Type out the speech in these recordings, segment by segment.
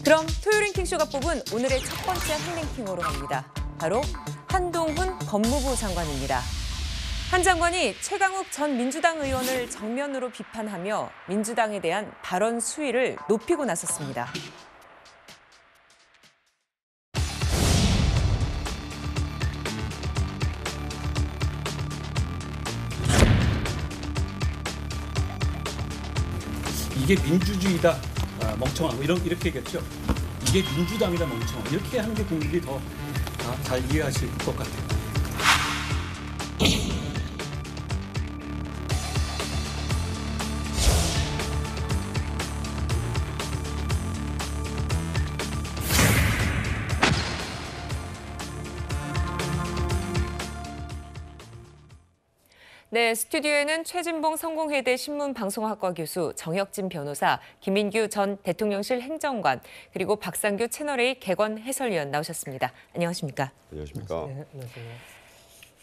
그럼 토요 랭킹쇼가 뽑은 오늘의 첫 번째 한 랭킹으로 갑니다. 바로 한동훈 법무부 장관입니다. 한 장관이 최강욱 전 민주당 의원을 정면으로 비판하며 민주당에 대한 발언 수위를 높이고 나섰습니다. 이게 민주주의다, 멍청하고 이렇게 얘기했죠. 이게 민주당이다, 멍청하고 이렇게 하는 게 국민들이 더 잘 이해하실 것 같아요. 네, 스튜디오에는 최진봉 성공회대 신문방송학과 교수, 정혁진 변호사, 김민규 전 대통령실 행정관, 그리고 박상규 채널A 개건 해설위원 나오셨습니다. 안녕하십니까? 안녕하십니까? 네, 안녕하세요.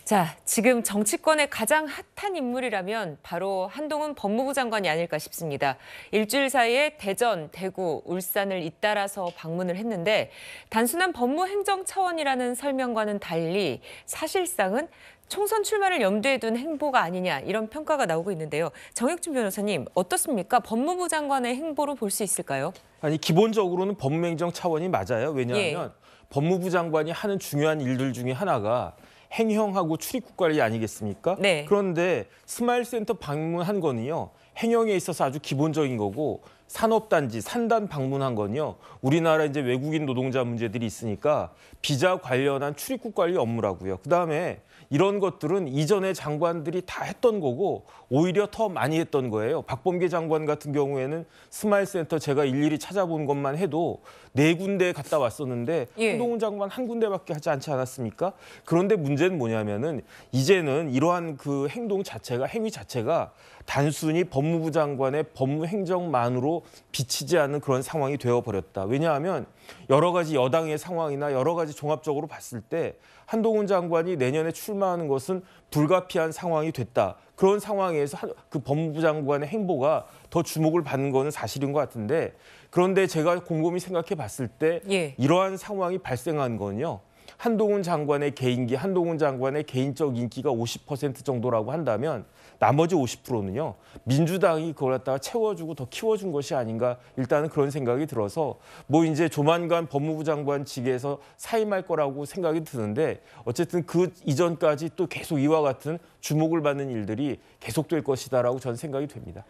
자, 지금 정치권의 가장 핫한 인물이라면 바로 한동훈 법무부 장관이 아닐까 싶습니다. 일주일 사이에 대전, 대구, 울산을 잇따라서 방문을 했는데 단순한 법무행정 차원이라는 설명과는 달리 사실상은 총선 출마를 염두에 둔 행보가 아니냐 이런 평가가 나오고 있는데요. 정혁진 변호사님 어떻습니까? 법무부 장관의 행보로 볼 수 있을까요? 아니 기본적으로는 법무행정 차원이 맞아요. 왜냐하면 법무부 장관이 하는 중요한 일들 중에 하나가 행형하고 출입국 관리 아니겠습니까? 네. 그런데 스마일센터 방문한 거는요. 행형에 있어서 아주 기본적인 거고 산업단지, 산단 방문한 건요. 우리나라 이제 외국인 노동자 문제들이 있으니까 비자 관련한 출입국 관리 업무라고요. 그다음에 이런 것들은 이전에 장관들이 다 했던 거고 오히려 더 많이 했던 거예요. 박범계 장관 같은 경우에는 스마일센터 제가 일일이 찾아본 것만 해도 4군데 갔다 왔었는데 한동훈 장관 한 군데밖에 하지 않지 않았습니까? 그런데 문제는 뭐냐면은 이제는 이러한 그 행동 자체가 행위 자체가 단순히 법무부 장관의 법무행정만으로 비치지 않는 그런 상황이 되어버렸다. 왜냐하면 여러 가지 여당의 상황이나 여러 가지 종합적으로 봤을 때 한동훈 장관이 내년에 출마하는 것은 불가피한 상황이 됐다. 그런 상황에서 그 법무부 장관의 행보가 더 주목을 받는 것은 사실인 것 같은데 그런데 제가 곰곰이 생각해 봤을 때 이러한 상황이 발생한 건요. 한동훈 장관의 개인기, 한동훈 장관의 개인적 인기가 50% 정도라고 한다면 나머지 50%는요. 민주당이 그걸 갖다가 채워주고 더 키워준 것이 아닌가 일단은 그런 생각이 들어서 뭐 이제 조만간 법무부 장관직에서 사임할 거라고 생각이 드는데 어쨌든 그 이전까지 또 계속 이와 같은 주목을 받는 일들이 계속될 것이다라고 저는 생각이 됩니다.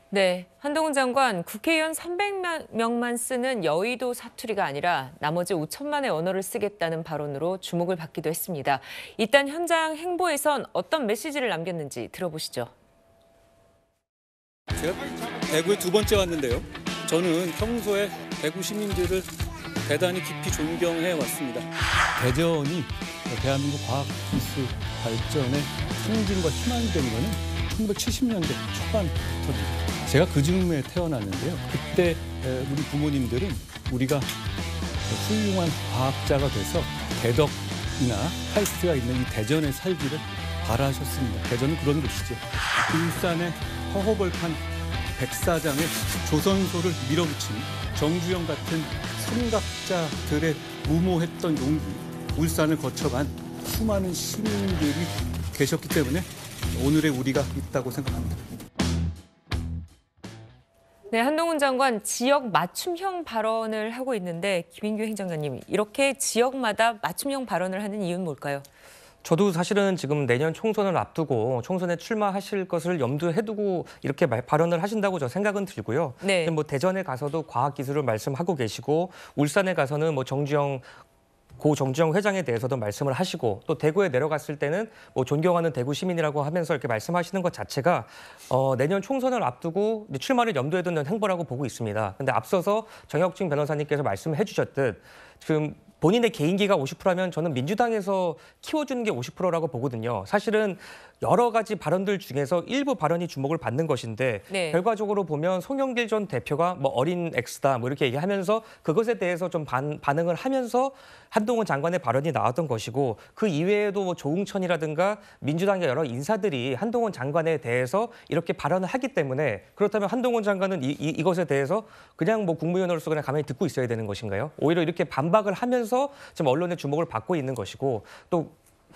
네, 한동훈 장관 국회의원 300명만 쓰는 여의도 사투리가 아니라 나머지 5천만의 언어를 쓰겠다는 발언으로 주목을 받기도 했습니다. 일단 현장 행보에선 어떤 메시지를 남겼는지 들어보시죠. 제가 대구에 2번째 왔는데요. 저는 평소에 대구 시민들을 대단히 깊이 존경해 왔습니다. 대전이 대한민국 과학기술 발전의 상징과 희망이 된 것은 1970년대 초반부터입니다. 제가 그 즈음에 태어났는데요. 그때 우리 부모님들은 우리가 훌륭한 과학자가 돼서 대덕이나 카이스트가 있는 이 대전에 살기를 바라셨습니다. 대전은 그런 곳이죠. 울산의 허허벌판 백사장에 조선소를 밀어붙인 정주영 같은 선각자들의 무모했던 용기, 울산을 거쳐간 수많은 시민들이 계셨기 때문에 오늘의 우리가 있다고 생각합니다. 네, 한동훈 장관 지역 맞춤형 발언을 하고 있는데 김민규 행정관님 이렇게 지역마다 맞춤형 발언을 하는 이유는 뭘까요? 저도 사실은 지금 내년 총선을 앞두고 총선에 출마하실 것을 염두에 두고 이렇게 발언을 하신다고 저 생각은 들고요. 네. 뭐 대전에 가서도 과학기술을 말씀하고 계시고 울산에 가서는 뭐 고 정주영 회장에 대해서도 말씀을 하시고 또 대구에 내려갔을 때는 뭐 존경하는 대구 시민이라고 하면서 이렇게 말씀하시는 것 자체가 내년 총선을 앞두고 출마를 염두에 두는 행보라고 보고 있습니다. 근데 앞서서 정혁진 변호사님께서 말씀해 주셨듯 지금 본인의 개인기가 50%라면 저는 민주당에서 키워주는 게 50%라고 보거든요. 사실은 여러 가지 발언들 중에서 일부 발언이 주목을 받는 것인데 네. 결과적으로 보면 송영길 전 대표가 뭐 어린 X다 뭐 이렇게 얘기하면서 그것에 대해서 좀 반응을 하면서 한동훈 장관의 발언이 나왔던 것이고 그 이외에도 뭐 조응천이라든가 민주당의 여러 인사들이 한동훈 장관에 대해서 이렇게 발언을 하기 때문에 그렇다면 한동훈 장관은 이것에 대해서 그냥 뭐 국무위원으로서 그냥 가만히 듣고 있어야 되는 것인가요? 오히려 이렇게 반박을 하면서 지금 언론의 주목을 받고 있는 것이고 또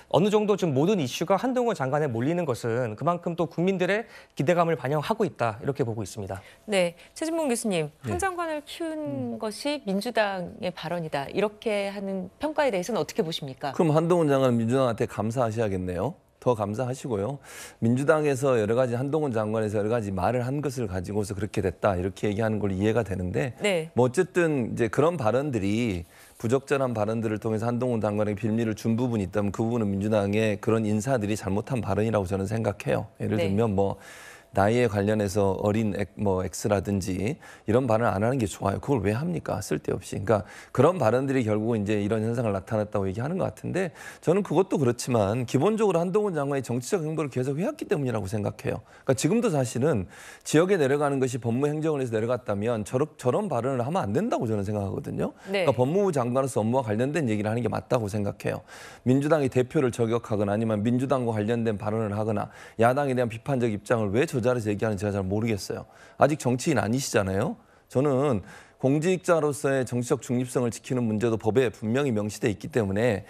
어느 정도 지금 모든 이슈가 한동훈 장관에 몰리는 것은 그만큼 또 국민들의 기대감을 반영하고 있다 이렇게 보고 있습니다. 네, 최진봉 교수님, 한 장관을 키운 것이 민주당의 발언이다. 이렇게 하는 평가에 대해서는 어떻게 보십니까? 그럼 한동훈 장관은 민주당한테 감사하셔야겠네요. 더 감사하시고요. 민주당에서 여러 가지 한동훈 장관에서 여러 가지 말을 한 것을 가지고서 그렇게 됐다 이렇게 얘기하는 걸 이해가 되는데 네. 뭐 어쨌든 이제 그런 발언들이 부적절한 발언들을 통해서 한동훈 장관에게 빌미를 준 부분이 있다면 그 부분은 민주당의 그런 인사들이 잘못한 발언이라고 저는 생각해요. 예를 네. 들면 뭐 나이에 관련해서 어린 X라든지 이런 발언을 안 하는 게 좋아요. 그걸 왜 합니까? 쓸데없이. 그러니까 그런 발언들이 결국은 이제 이런 현상을 나타났다고 얘기하는 것 같은데 저는 그것도 그렇지만 기본적으로 한동훈 장관이 정치적 행보를 계속 해왔기 때문이라고 생각해요. 그러니까 지금도 사실은 지역에 내려가는 것이 법무행정을 해서 내려갔다면 저런 발언을 하면 안 된다고 저는 생각하거든요. 네. 그러니까 법무부 장관으로서 업무와 관련된 얘기를 하는 게 맞다고 생각해요. 민주당이 대표를 저격하거나 아니면 민주당과 관련된 발언을 하거나 야당에 대한 비판적 입장을 왜 저 자리에서 얘기하는지 제가 잘 모르겠어요. 아직 정치인 아니시잖아요. 저는 공직자로서의 정치적 중립성을 지키는 문제도 법에 분명히 명시돼 있기 때문에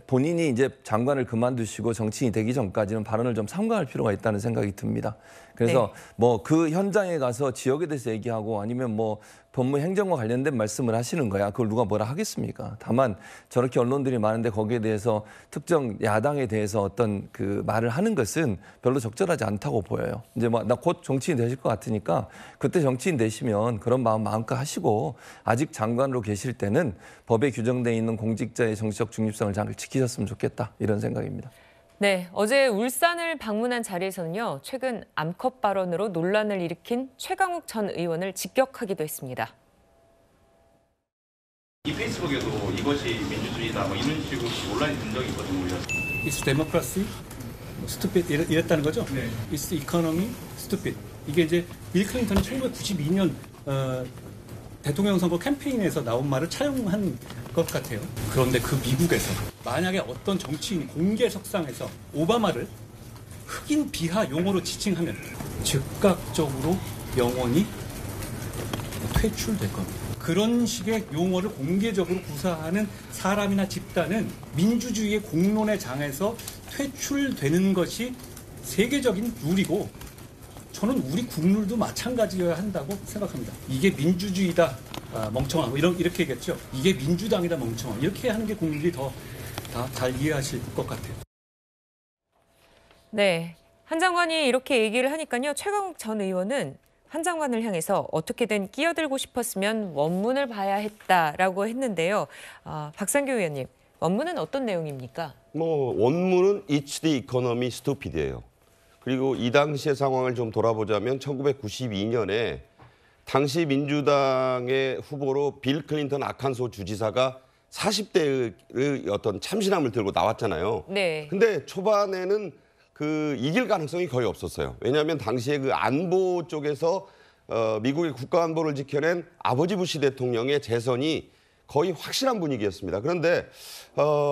본인이 이제 장관을 그만두시고 정치인이 되기 전까지는 발언을 좀 삼가할 필요가 있다는 생각이 듭니다. 그래서 뭐 그 현장에 가서 지역에 대해서 얘기하고 아니면 뭐 법무행정과 관련된 말씀을 하시는 거야. 그걸 누가 뭐라 하겠습니까? 다만 저렇게 언론들이 많은데 거기에 대해서 특정 야당에 대해서 어떤 그 말을 하는 것은 별로 적절하지 않다고 보여요. 이제 뭐 나 곧 정치인 되실 것 같으니까 그때 정치인 되시면 그런 마음 마음껏 하시고 아직 장관으로 계실 때는 법에 규정되어 있는 공직자의 정치적 중립성을 잘 지키셨으면 좋겠다. 이런 생각입니다. 네, 어제 울산을 방문한 자리에서는요, 최근 암컷 발언으로 논란을 일으킨 최강욱 전 의원을 직격하기도 했습니다. 이 페이스북에도 이것이 민주주의다 뭐 이런 식으로 온라인 된 적이 있거든요. It's democracy, stupid 이랬다는 거죠. 네. It's economy, stupid. 이게 이제 빌 클린턴이 1992년 대통령 선거 캠페인에서 나온 말을 차용한 것 같아요. 그런데 그 미국에서 만약에 어떤 정치인이 공개석상에서 오바마를 흑인 비하 용어로 지칭하면 즉각적으로 영원히 퇴출될 겁니다. 그런 식의 용어를 공개적으로 구사하는 사람이나 집단은 민주주의의 공론의 장에서 퇴출되는 것이 세계적인 룰이고 저는 우리 국룰도 마찬가지여야 한다고 생각합니다. 이게 민주주의다, 멍청하고 이렇게 얘기했죠. 이게 민주당이다, 멍청하. 이렇게 하는 게 국민들이 더 다 잘 이해하실 것 같아요. 네, 한 장관이 이렇게 얘기를 하니까요, 최강욱 전 의원은 한 장관을 향해서 어떻게든 끼어들고 싶었으면 원문을 봐야 했다라고 했는데요. 박상규 의원님, 원문은 어떤 내용입니까? 뭐 원문은 It's the economy stupid이에요. 그리고 이 당시의 상황을 좀 돌아보자면 1992년에 당시 민주당의 후보로 빌 클린턴 아칸소 주지사가 40대의 어떤 참신함을 들고 나왔잖아요. 네. 근데 초반에는 그 이길 가능성이 거의 없었어요. 왜냐하면 당시에 그 안보 쪽에서 미국의 국가 안보를 지켜낸 아버지 부시 대통령의 재선이 거의 확실한 분위기였습니다. 그런데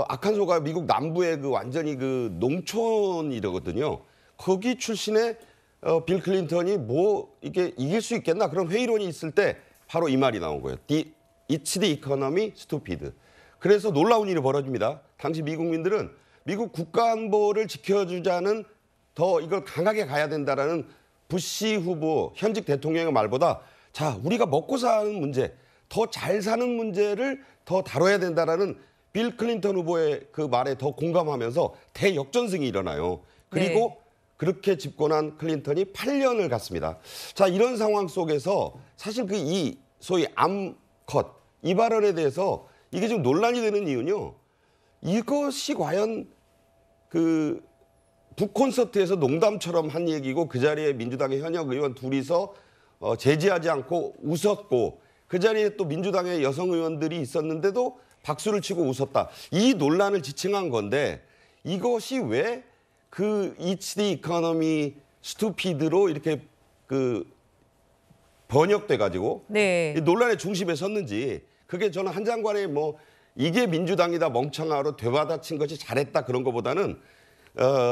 아칸소가 미국 남부의 그 완전히 그 농촌이거든요. 거기 출신의 빌 클린턴이 뭐 이게 이길 수 있겠나 그런 회의론이 있을 때 바로 이 말이 나온 거예요. It's the economy stupid. 그래서 놀라운 일이 벌어집니다. 당시 미국민들은 미국 국가안보를 지켜주자는 더 이걸 강하게 가야 된다라는 부시 후보 현직 대통령의 말보다 자 우리가 먹고 사는 문제, 더 잘 사는 문제를 더 다뤄야 된다라는 빌 클린턴 후보의 그 말에 더 공감하면서 대역전승이 일어나요. 그리고 그렇게 집권한 클린턴이 8년을 갔습니다. 자, 이런 상황 속에서 사실 그 이 소위 암컷 이 발언에 대해서 이게 좀 논란이 되는 이유는요. 이것이 과연 그 북콘서트에서 농담처럼 한 얘기고 그 자리에 민주당의 현역 의원 둘이서 제지하지 않고 웃었고 그 자리에 또 민주당의 여성 의원들이 있었는데도 박수를 치고 웃었다. 이 논란을 지칭한 건데 이것이 왜 그 이치디 이코노미 스투피드로 이렇게 그 번역돼 가지고 네. 논란의 중심에 섰는지 그게 저는 한 장관의 뭐 이게 민주당이다 멍청하로 되받아친 것이 잘했다 그런 것보다는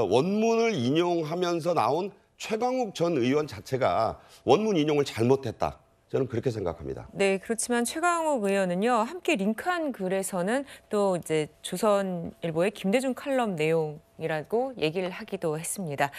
원문을 인용하면서 나온 최강욱 전 의원 자체가 원문 인용을 잘못했다. 저는 그렇게 생각합니다. 네, 그렇지만 최강욱 의원은요, 함께 링크한 글에서는 또 이제 조선일보의 김대중 칼럼 내용이라고 얘기를 하기도 했습니다.